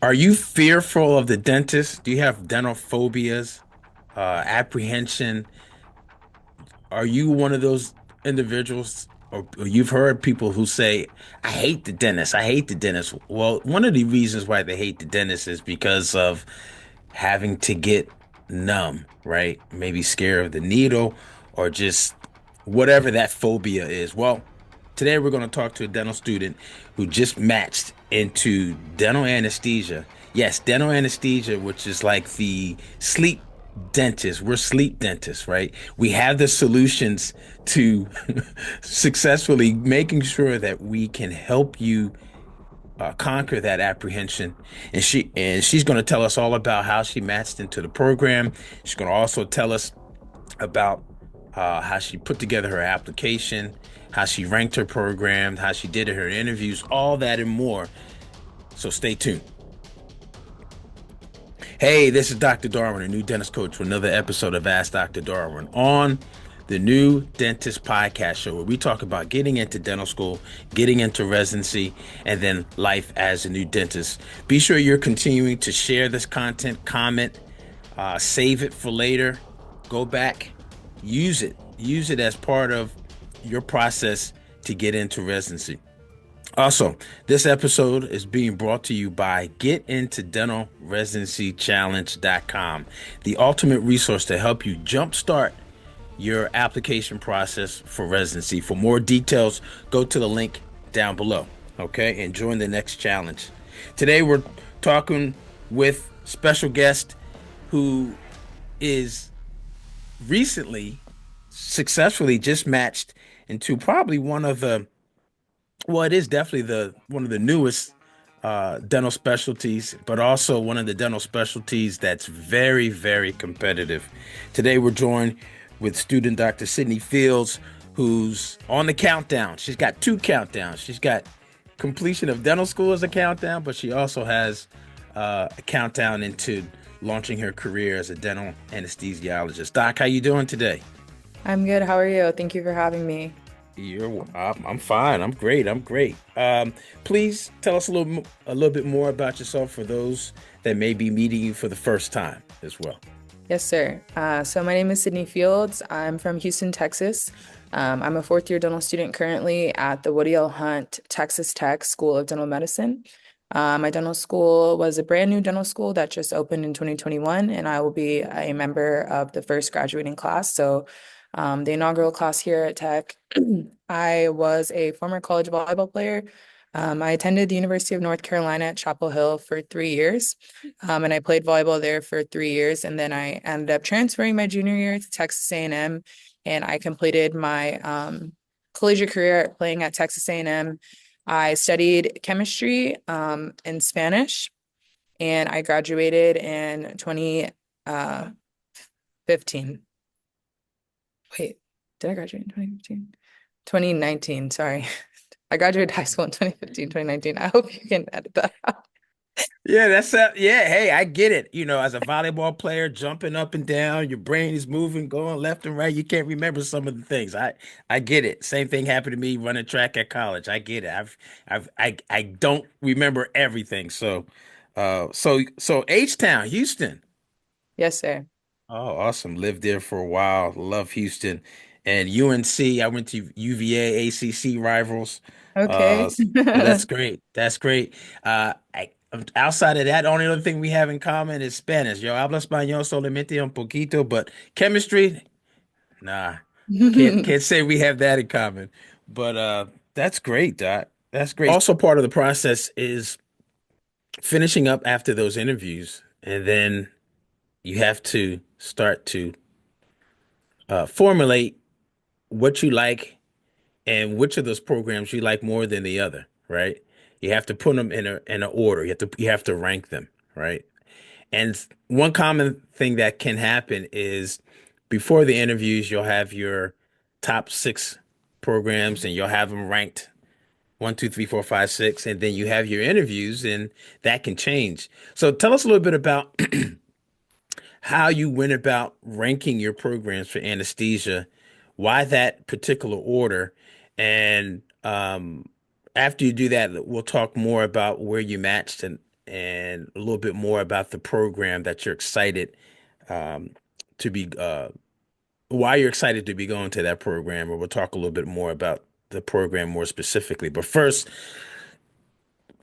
Are you fearful of the dentist? Do you have dental phobias, apprehension? Are you one of those individuals, or you've heard people who say, I hate the dentist. I hate the dentist. Well, one of the reasons why they hate the dentist is because of having to get numb, right? Maybe scared of the needle or just whatever that phobia is. Well, today we're going to talk to a dental student who just matched into dental anesthesia. Yes, dental anesthesia, which is like the sleep dentists. We're sleep dentists, right? We have the solutions to successfully making sure that we can help you conquer that apprehension. And she's going to tell us all about how she matched into the program. She's going to also tell us about how she put together her application, how she ranked her program, how she did her interviews, all that and more. So stay tuned. Hey, this is Dr. Darwin, a new dentist coach, for another episode of Ask Dr. Darwin on the New Dentist Podcast Show, where we talk about getting into dental school, getting into residency, and then life as a new dentist. Be sure you're continuing to share this content, comment, save it for later, go back, use it as part of your process to get into residency. Also, this episode is being brought to you by GetIntoDentalResidencyChallenge.com, the ultimate resource to help you jumpstart your application process for residency. For more details, go to the link down below, okay? And join the next challenge. Today, we're talking with special guest who is recently successfully just matched into probably one of the well, it is definitely the one of the newest dental specialties, but also one of the dental specialties that's very, very competitive. Today, we're joined with student Dr. Sydnye Fields, who's on the countdown. She's got two countdowns. She's got completion of dental school as a countdown, but she also has a countdown into launching her career as a dental anesthesiologist. Doc, how you doing today? I'm good. How are you? Thank you for having me. I'm fine. I'm great. I'm great. Please tell us a little bit more about yourself for those that may be meeting you for the first time as well. Yes, sir. So my name is Sydney Fields. I'm from Houston, Texas. I'm a fourth year dental student currently at the Woody L. Hunt Texas Tech School of Dental Medicine. My dental school was a brand new dental school that just opened in 2021, and I will be a member of the first graduating class. So the inaugural class here at Tech. I was a former college volleyball player. I attended the University of North Carolina at Chapel Hill for 3 years, and I played volleyball there for 3 years. And then I ended up transferring my junior year to Texas A&M, and I completed my collegiate career playing at Texas A&M. I studied chemistry and Spanish, and I graduated in 2015. Wait, did I graduate in 2015? 2019, sorry. I graduated high school in 2015, 2019. I hope you can edit that out. Yeah, yeah. Hey, I get it. You know, as a volleyball player, jumping up and down, your brain is moving, going left and right. You can't remember some of the things. I get it. Same thing happened to me running track at college. I get it. I don't remember everything. So H-Town, Houston. Yes, sir. Oh, awesome. Lived there for a while. Love Houston. And UNC, I went to UVA, ACC rivals. Okay. So that's great. That's great. Outside of that, the only other thing we have in common is Spanish. Yo hablo español solamente un poquito, but chemistry, nah. Can't say we have that in common. But that's great, Doc. That's great. Also part of the process is finishing up after those interviews, and then you have to start to formulate what you like and which of those programs you like more than the other, right? You have to put them in a order. You have to rank them, right? And one common thing that can happen is before the interviews, you'll have your top six programs and you'll have them ranked one, two, three, four, five, six, and then you have your interviews and that can change. So tell us a little bit about how you went about ranking your programs for anesthesia, why that particular order, and after you do that, we'll talk more about where you matched and a little bit more about the program that you're excited um, to be, why you're excited to be going to that program, or we'll talk a little bit more about the program more specifically. But first,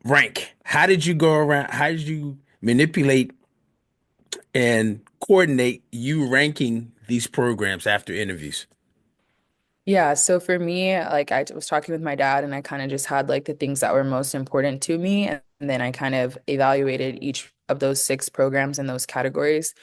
rank. How did you go around? How did you manipulate and coordinate you ranking these programs after interviews? Yeah, so for me, like I was talking with my dad and I kind of just had like the things that were most important to me. And then I kind of evaluated each of those six programs in those categories.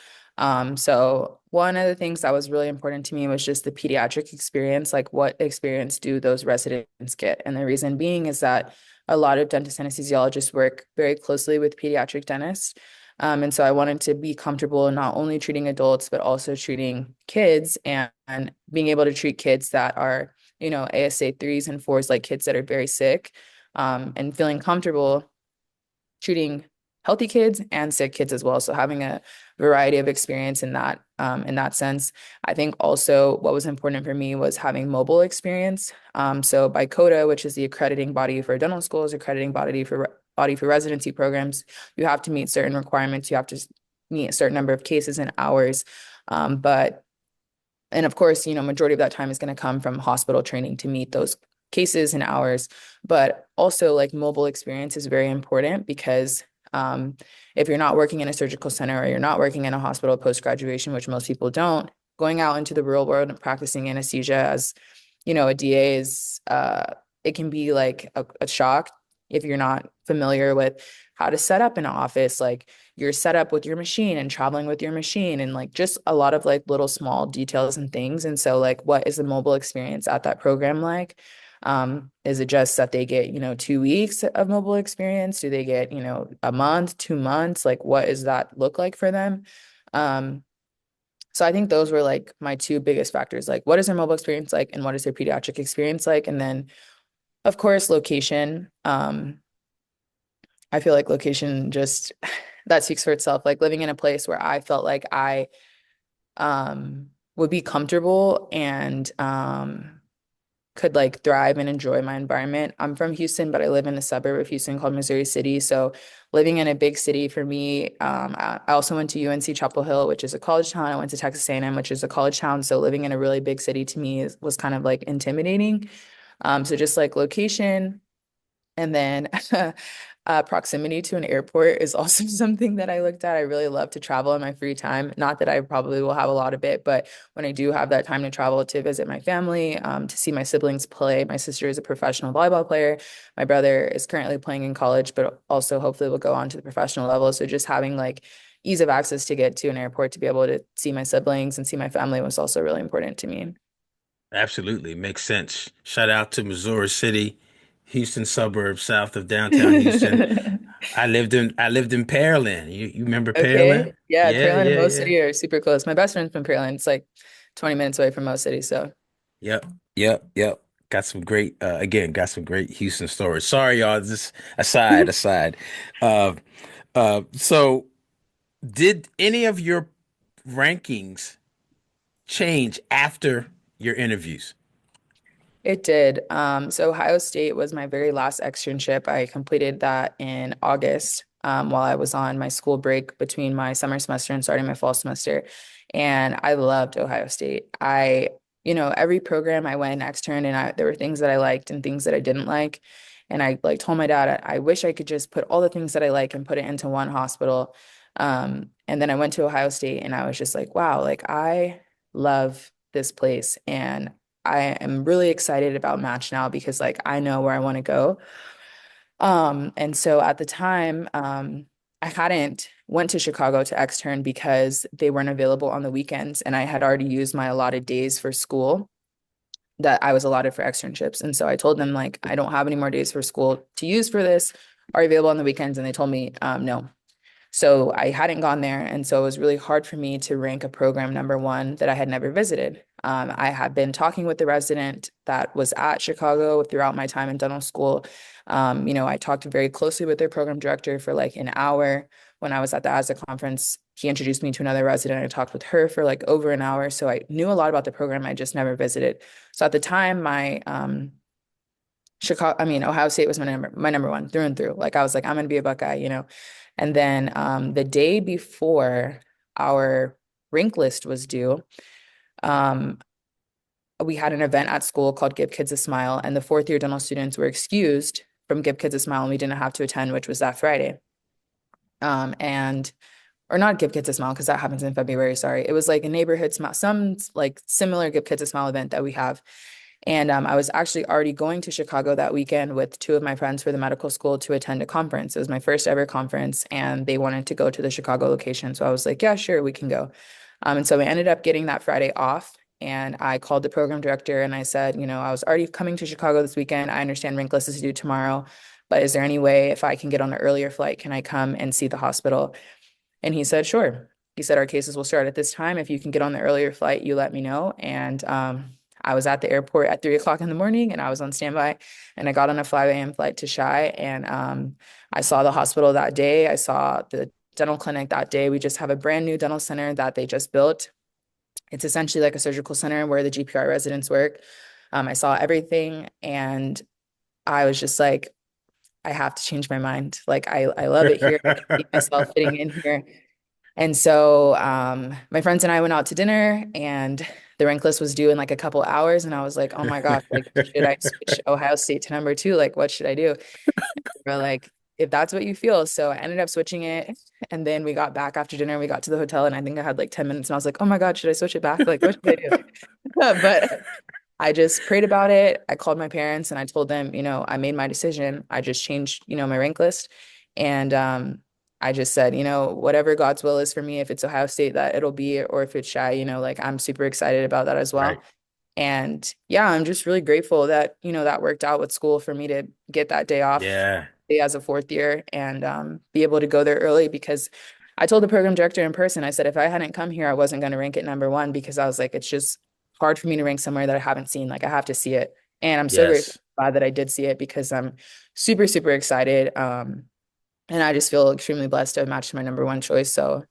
So one of the things that was really important to me was just the pediatric experience, like what experience do those residents get? And the reason being is that a lot of dentist anesthesiologists work very closely with pediatric dentists. And so I wanted to be comfortable in not only treating adults, but also treating kids and being able to treat kids that are, ASA threes and fours, like kids that are very sick, and feeling comfortable treating healthy kids and sick kids as well. So having a variety of experience in that sense. I think also what was important for me was having mobile experience. So by CODA, which is the accrediting body for dental schools, accrediting body for residency programs, you have to meet certain requirements. You have to meet a certain number of cases and hours. But and of course, majority of that time is going to come from hospital training to meet those cases and hours. But also, like mobile experience is very important because if you're not working in a surgical center or you're not working in a hospital post graduation, which most people don't, going out into the real world and practicing anesthesia as, a DA is, it can be like a shock if you're not familiar with how to set up an office, like your setup with your machine and traveling with your machine and like just a lot of like little small details and things. And so like what is the mobile experience at that program like? Is it just that they get, 2 weeks of mobile experience? Do they get, a month, 2 months? Like what does that look like for them? Um, so I think those were like my two biggest factors. Like what is their mobile experience like and what is their pediatric experience like? And then of course location. I feel like location just that speaks for itself. Like living in a place where I felt like I would be comfortable and could like thrive and enjoy my environment. I'm from Houston, but I live in a suburb of Houston called Missouri City. So living in a big city for me, I also went to UNC Chapel Hill, which is a college town. I went to Texas A&M, which is a college town. So living in a really big city to me was kind of like intimidating. So just like location, and then proximity to an airport is also something that I looked at. I really love to travel in my free time. Not that I probably will have a lot of it, but when I do have that time to travel to visit my family, to see my siblings play. My sister is a professional volleyball player. My brother is currently playing in college, but also hopefully will go on to the professional level. So just having like ease of access to get to an airport to be able to see my siblings and see my family was also really important to me. Absolutely, makes sense. Shout out to Missouri City, Houston suburb south of downtown Houston. I lived in Pearland. You remember Pearland? Okay. Yeah, Yeah, Pearland and yeah, Mo yeah. City are super close. My best friend's from Pearland. It's like 20 minutes away from Mo City. So Yep, yep. Got some great Houston stories. Sorry, y'all. Just aside. Uh, so did any of your rankings change after your interviews? it did. So Ohio State was my very last externship. I completed that in August, while I was on my school break between my summer semester and starting my fall semester. And I loved Ohio State. Every program I went and externed and there were things that I liked and things that I didn't like. And I like told my dad, I wish I could just put all the things that I like and put it into one hospital. And then I went to Ohio State and I was just like, wow, like I love this place. And I am really excited about Match now because like I know where I want to go. And so at the time, I hadn't went to Chicago to extern because they weren't available on the weekends and I had already used my allotted days for school that I was allotted for externships. And so I told them like I don't have any more days for school to use for this. Are you available on the weekends? And they told me no. So I hadn't gone there. And so it was really hard for me to rank a program number one that I had never visited. I had been talking with the resident that was at Chicago throughout my time in dental school. I talked very closely with their program director for like an hour. When I was at the ASA conference, he introduced me to another resident. I talked with her for like over an hour. So I knew a lot about the program. I just never visited. So at the time, my Ohio State was my number one through and through. Like I was like, I'm gonna be a Buckeye, And then the day before our rank list was due, um, we had an event at school called Give Kids a Smile, and the fourth year dental students were excused from Give Kids a Smile, and we didn't have to attend, which was that Friday. And or not Give Kids a Smile because that happens in February. Sorry, it was like a neighborhood smile, some like similar Give Kids a Smile event that we have. And I was actually already going to Chicago that weekend with two of my friends for the medical school to attend a conference. It was my first ever conference, and they wanted to go to the Chicago location. So I was like, yeah, sure, we can go. And so we ended up getting that Friday off. And I called the program director and I said, I was already coming to Chicago this weekend. I understand rank list is due tomorrow, but is there any way if I can get on an earlier flight, can I come and see the hospital? And he said, sure. He said, our cases will start at this time. If you can get on the earlier flight, you let me know. And I was at the airport at 3 o'clock in the morning and I was on standby and I got on a 5 a.m. flight to Chi. And I saw the hospital that day. I saw the dental clinic that day. We just have a brand new dental center that they just built. It's essentially like a surgical center where the GPR residents work. I saw everything and I was just like, I have to change my mind. Like I love it here. I can see myself fitting in here. And so my friends and I went out to dinner and the rank list was due in like a couple hours. And I was like, oh my gosh, like, should I switch Ohio State to number two? Like, what should I do? But like, if that's what you feel. So I ended up switching it. And then we got back after dinner. We got to the hotel and I think I had like 10 minutes and I was like, oh my God, should I switch it back? Like, what should I do? But I just prayed about it. I called my parents and I told them, I made my decision. I just changed, my rank list. And I just said, whatever God's will is for me, if it's Ohio State, that it'll be, or if it's Chi, like I'm super excited about that as Right. well. And yeah, I'm just really grateful that, that worked out with school for me to get that day off Yeah. as a fourth year and be able to go there early because I told the program director in person, I said, if I hadn't come here, I wasn't going to rank it number one because I was like, it's just hard for me to rank somewhere that I haven't seen. Like I have to see it. And I'm so grateful Yes. glad that I did see it because I'm super, super excited. And I just feel extremely blessed to have matched my number one choice. So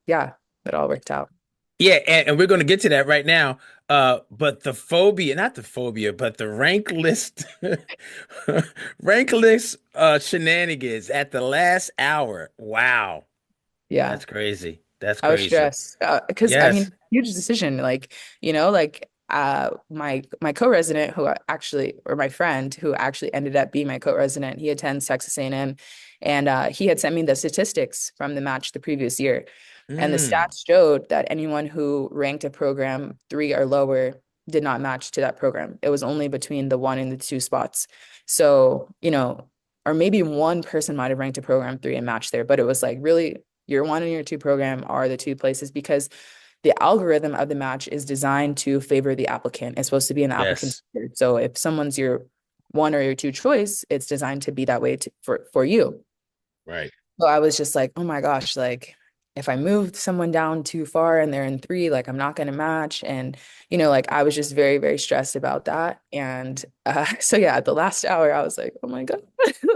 yeah, it all worked out. Yeah, and we're going to get to that right now. But the phobia, not the phobia, but the rank list, rank list shenanigans at the last hour. Wow, Yeah. that's crazy. That's I was crazy. stressed because I Yes. mean, huge decision. Like, my co-resident or my friend who actually ended up being my co-resident, he attends Texas A&M, and he had sent me the statistics from the match the previous year, and the Mm, stats showed that anyone who ranked a program three or lower did not match to that program. It was only between the one and the two spots. So, or maybe one person might have ranked a program three and matched there, but it was like really your one and your two program are the two places because the algorithm of the match is designed to favor the applicant. It's supposed to be in the applicant's yes. favor. So if someone's your one or your two choice, it's designed to be that way for you. Right. So I was just like, oh my gosh, like if I moved someone down too far and they're in three, like I'm not going to match. And, like I was just very, very stressed about that. And so yeah, at the last hour, I was like, oh my God.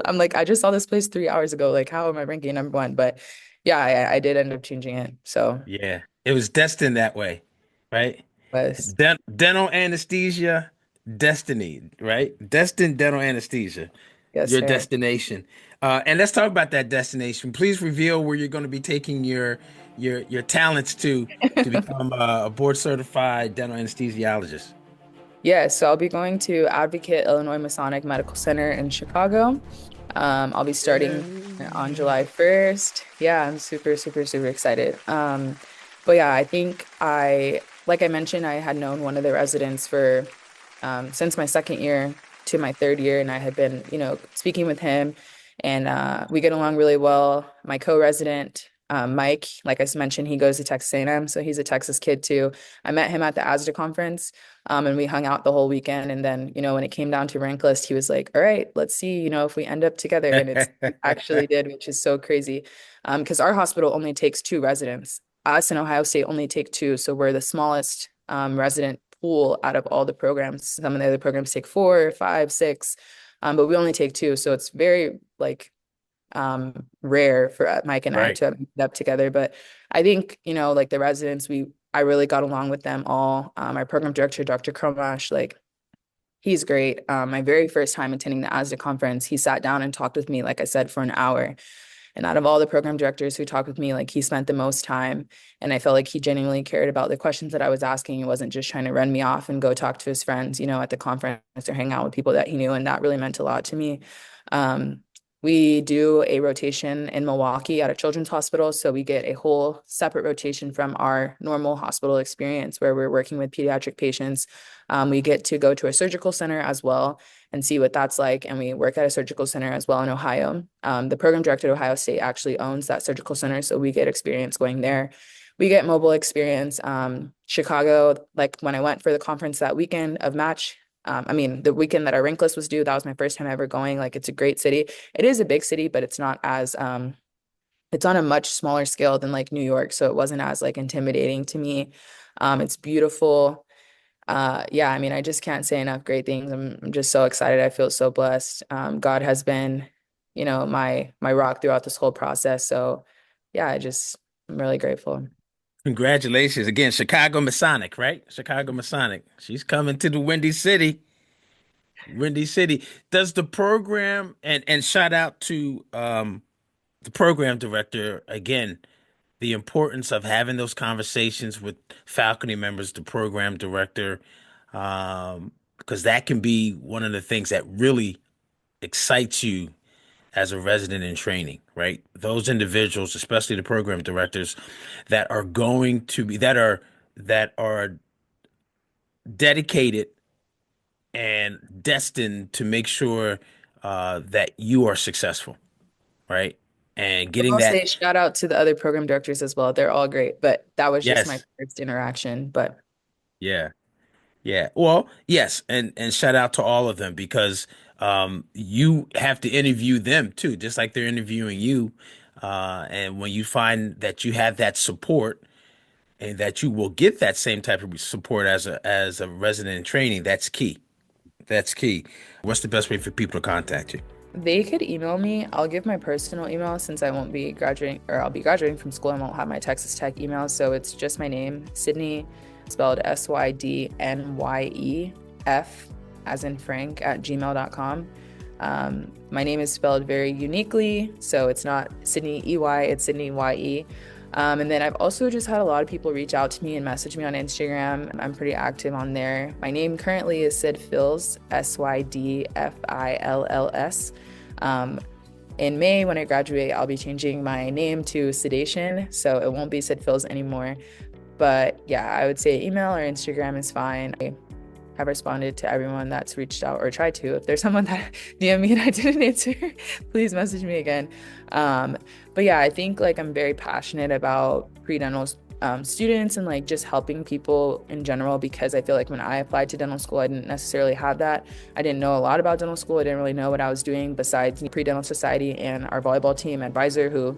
I'm like, I just saw this place 3 hours ago. Like, how am I ranking number one? But yeah, I did end up changing it. So Yeah. It was destined that way, right? was Dental anesthesia, destiny, right? Destined dental anesthesia, yes, your sir. destination. And let's talk about that destination. Please reveal where you're going to be taking your talents to become a board certified dental anesthesiologist. Yeah, so I'll be going to Advocate Illinois Masonic Medical Center in Chicago. I'll be starting on July 1st. Yeah, I'm super, super, super excited. But yeah, I think like I mentioned, I had known one of the residents for since my second year to my third year, and I had been, speaking with him, and we get along really well. My co-resident, Mike, like I mentioned, he goes to Texas A&M, so he's a Texas kid too. I met him at the ASDA conference, and we hung out the whole weekend. And then, when it came down to rank list, he was like, "All right, let's see, if we end up together." And it's we actually did, which is so crazy, because our hospital only takes two residents. Us in Ohio State only take two, so we're the smallest resident pool out of all the programs. Some of the other programs take four, five, six, but we only take two. So it's very like rare for Mike and I Right. to have ended up together. But I think, like the residents, I really got along with them all. Our program director, Dr. Kromash, like He's great. My very first time attending the ASDA conference, he sat down and talked with me, like I said, for an hour. And out of all the program directors who talked with me, like he spent the most time. And I felt like he genuinely cared about the questions that I was asking. He wasn't just trying to run me off and go talk to his friends, at the conference or hang out with people that he knew. And that really meant a lot to me. Um, we do a rotation in Milwaukee at a children's hospital. So we get a whole separate rotation from our normal hospital experience where we're working with pediatric patients. We get to go to a surgical center as well and see what that's like. And we work at a surgical center as well in Ohio. The program director at Ohio State actually owns that surgical center. So we get experience going there. We get mobile experience. Chicago, like when I went for the conference that weekend of match, the weekend that our rank list was due, that was my first time ever going. Like, it's a great city. It is a big city, but it's not as, it's on a much smaller scale than like New York. So it wasn't as like intimidating to me. It's beautiful. Yeah, I just can't say enough great things. I'm just so excited. I feel so blessed. God has been, my rock throughout this whole process. So yeah, I'm really grateful. Congratulations again, Chicago Masonic, right? Chicago Masonic. She's coming to the Windy City. Windy City. Does the program and shout out to the program director again, the importance of having those conversations with faculty members, the program director, because that can be one of the things that really excites you as a resident in training, right? Those individuals, especially the program directors, that are going to be that are dedicated and destined to make sure that you are successful, right? And getting I'll that, say shout out to the other program directors as well. They're all great, but that was just my yes, first interaction. But yeah, yeah. Well, yes, and shout out to all of them because you have to interview them too, just like they're interviewing you. And when you find that you have that support and that you will get that same type of support as a resident in training, that's key. That's key. What's the best way for people to contact you? they could email me. I'll give my personal email since I won't be graduating, or I'll be graduating from school. I won't have my Texas Tech email. So it's just my name, Sydney, spelled SYDNYEF, as in Frank, at gmail.com. My name is spelled very uniquely. So it's not Sydney EY, it's Sydney YE. And then I've also just had a lot of people reach out to me and message me on Instagram. I'm pretty active on there. My name currently is Sid Fills, SYDFILLS. In May, when I graduate, I'll be changing my name to Sedation, so it won't be Sid Fills anymore. But yeah, I would say email or Instagram is fine. I have responded to everyone that's reached out or tried to. If there's someone that DM me and I didn't answer, please message me again. But yeah, I think like I'm very passionate about pre-dental students and like just helping people in general, because I feel like when I applied to dental school, I didn't necessarily have that. I didn't know a lot about dental school. I didn't really know what I was doing besides the pre-dental society and our volleyball team advisor, who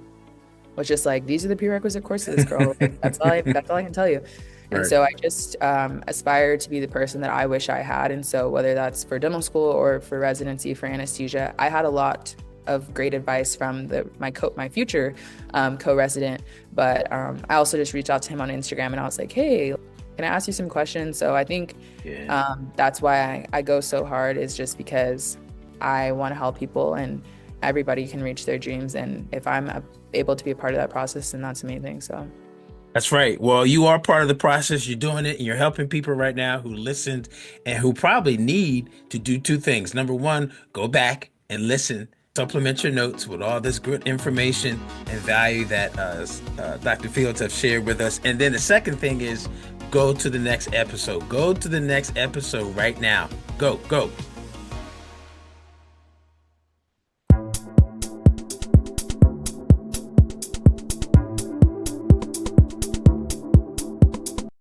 was just like, these are the prerequisite courses, girl. Like, that's all I can tell you. And Right. so I just aspire to be the person that I wish I had. And so whether that's for dental school or for residency for anesthesia, I had a lot of great advice from my future co-resident. But I also just reached out to him on Instagram and I was like, hey, can I ask you some questions? So I think Yeah. that's why I go so hard, is just because I want to help people and everybody can reach their dreams. And if I'm able to be a part of that process, then that's amazing. So. That's right. Well, you are part of the process. You're doing it and you're helping people right now who listened and who probably need to do two things. Number one, go back and listen, supplement your notes with all this good information and value that Dr. Fields have shared with us. And then the second thing is go to the next episode. Go to the next episode right now. Go, go.